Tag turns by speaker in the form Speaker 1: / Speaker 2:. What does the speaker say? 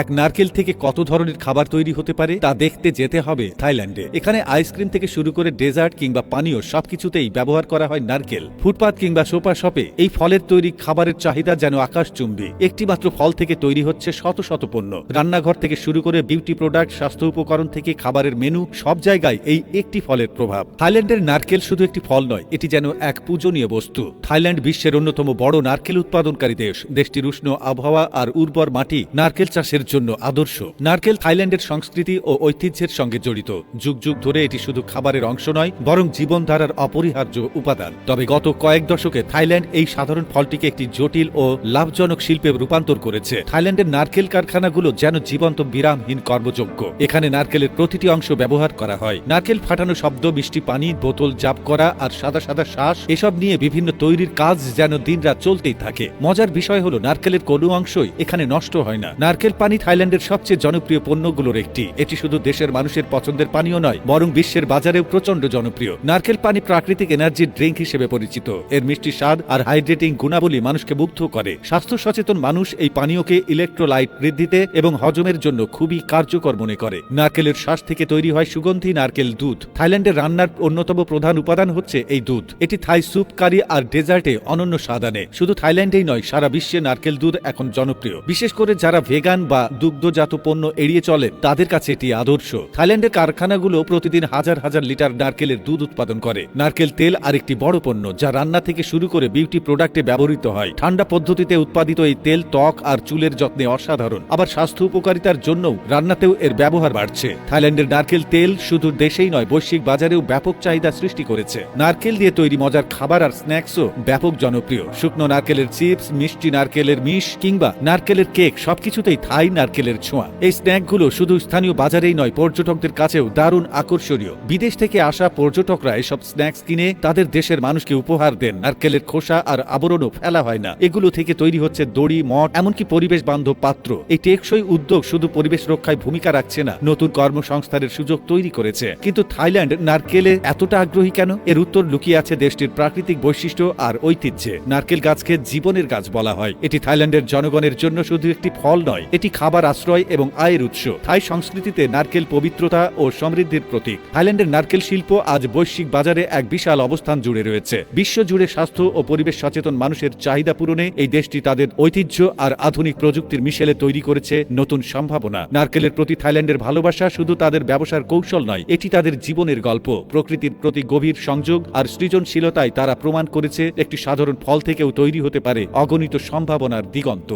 Speaker 1: এক নারকেল থেকে কত ধরনের খাবার তৈরি হতে পারে তা দেখতে যেতে হবে থাইল্যান্ডে। এখানে আইসক্রিম থেকে শুরু করে ডেজার্ট কিংবা পানীয় সবকিছুতেই ব্যবহার করা হয় নারকেল। ফুটপাত কিংবা সোফা শপে এই ফলের তৈরি খাবারের চাহিদা যেন আকাশচুম্বী। একটি মাত্র ফল থেকে তৈরি হচ্ছে শত শত পণ্য। রান্নাঘর থেকে শুরু করে বিউটি প্রোডাক্ট, স্বাস্থ্য উপকরণ থেকে খাবারের মেনু, সব জায়গায় এই একটি ফলের প্রভাব। থাইল্যান্ডের নারকেল শুধু একটি ফল নয়, এটি যেন এক পূজনীয় বস্তু। থাইল্যান্ড বিশ্বের অন্যতম বড় নারকেল উৎপাদনকারী দেশ। দেশটির উষ্ণ আবহাওয়া আর উর্বর মাটি নারকেল চাষের জন্য আদর্শ। নারকেল থাইল্যান্ডের সংস্কৃতি ও ঐতিহ্যের সঙ্গে জড়িত। যুগ যুগ ধরে এটি শুধু খাবারের অংশ নয়, বরং জীবনধারার অপরিহার্য উপাদান। তবে গত কয়েক দশকে থাইল্যান্ড এই সাধারণ ফলটিকে একটি জটিল ও লাভজনক শিল্পে রূপান্তর করেছে। থাইল্যান্ডের নারকেল কারখানাগুলো যেন জীবন্ত বিরামহীন কর্মযোগ্য। এখানে নারকেলের প্রতিটি অংশ ব্যবহার করা হয়। নারকেল ফাটানো শব্দ, মিষ্টি পানি, বোতল জাপ করা আর সাদা সাদা শ্বাস, এসব নিয়ে বিভিন্ন তৈরির কাজ যেন দিনরাত চলতেই থাকে। মজার বিষয় হলো নারকেলের কোনো অংশই এখানে নষ্ট হয় না। নারকেল পানি থাইল্যান্ডের সবচেয়ে জনপ্রিয় পণ্যগুলোর একটি। এটি শুধু দেশের মানুষের পছন্দের পানীয় নয়, বরং বিশ্বের বাজারেও প্রচন্ড জনপ্রিয়। নারকেল পানি প্রাকৃতিক এনার্জি ড্রিঙ্ক হিসেবে পরিচিত। এর মিষ্টি স্বাদ আর হাইড্রেটিং গুণাবলী মানুষকে মুগ্ধ করে। স্বাস্থ্য সচেতন মানুষ এই পানীয়কে ইলেকট্রোলাইট বৃদ্ধিতে এবং হজমের জন্য খুবই কার্যকর মনে করে। নারকেলের শ্বাস থেকে তৈরি হয় সুগন্ধি নারকেল দুধ। থাইল্যান্ডের রান্নার অন্যতম প্রধান উপাদান হচ্ছে এই দুধ। এটি থাই স্যুপ, কারি আর ডেজার্টে অনন্য স্বাদ আনে। শুধু থাইল্যান্ডেই নয়, সারা বিশ্বে নারকেল দুধ এখন জনপ্রিয়। বিশেষ করে যারা ভেগান বা দুগ্ধজাত পণ্য এড়িয়ে চলেন, তাদের কাছে এটি আদর্শ। থাইল্যান্ডের কারখানাগুলো প্রতিদিন হাজার হাজার লিটার নারকেলের দুধ উৎপাদন করে। নারকেল তেল আরেকটি বড় পণ্য, যা রান্না থেকে শুরু করে বিউটি প্রোডাক্টে ব্যবহৃত হয়। ঠান্ডা পদ্ধতিতে উৎপাদিত এই তেল ত্বক আর চুলের যত্নে অসাধারণ। আবার স্বাস্থ্য উপকারিতার জন্যও রান্নাতেও এর ব্যবহার বাড়ছে। থাইল্যান্ডের নারকেল তেল শুধু দেশেই নয়, বৈশ্বিক বাজারেও ব্যাপক চাহিদা সৃষ্টি করেছে। নারকেল দিয়ে তৈরি মজার খাবার আর স্ন্যাক্সও ব্যাপক জনপ্রিয়। শুকনো নারকেলের চিপস, মিষ্টি নারকেলের মিশ কিংবা নারকেলের কেক, সবকিছুতেই থাই নারকেলের ছোঁয়া। এই স্ন্যাকগুলো শুধু স্থানীয় বাজারেই নয়, পর্যটকদের কাছেও দারুণ আকর্ষণীয়। বিদেশ থেকে আসা পর্যটকরা এসব স্ন্যাক্স কিনে তাদের দেশের মানুষকে উপহার দেন। নারকেলের খোসা আর আবরণও ফেলা হয় না। এগুলো থেকে তৈরি হচ্ছে দড়ি, মঠ, এমনকি পরিবেশ বান্ধব পাত্র। এই টেকসই উদ্যোগ শুধু পরিবেশ রক্ষায় ভূমিকা রাখছে না, নতুন কর্মসংস্থানের সুযোগ তৈরি করেছে। কিন্তু থাইল্যান্ড নারকেলে এতটা আগ্রহী কেন? এর উত্তর লুকিয়ে আছে দেশটির প্রাকৃতিক বৈশিষ্ট্য আর ঐতিহ্যে। নারকেল গাছকে জীবনের গাছ বলা হয়। এটি থাইল্যান্ডের জনগণের জন্য শুধু একটি ফল নয়, এটি খাবার, আশ্রয় এবং আয়ের উৎস। থাই সংস্কৃতিতে নারকেল পবিত্রতা ও সমৃদ্ধির প্রতীক। থাইল্যান্ডের নারকেল শিল্প আজ বৈশ্বিক বাজারে এক বিশাল অবস্থান জুড়ে রয়েছে। বিশ্বজুড়ে স্বাস্থ্য ও পরিবেশ সচেতন মানুষের চাহিদা পূরণে এই দেশটি তাদের ঐতিহ্য আর আধুনিক প্রযুক্তির মিশেলে তৈরি করেছে নতুন সম্ভাবনা। নারকেলের প্রতি থাইল্যান্ডের ভালোবাসা শুধু তাদের ব্যবসার কৌশল নয়, এটি তাদের জীবনের গল্প। প্রকৃতির প্রতি গভীর সংযোগ আর সৃজনশীলতায় তারা প্রমাণ করেছে একটি সাধারণ ফল থেকেও তৈরি হতে পারে অগণিত সম্ভাবনার দিগন্ত।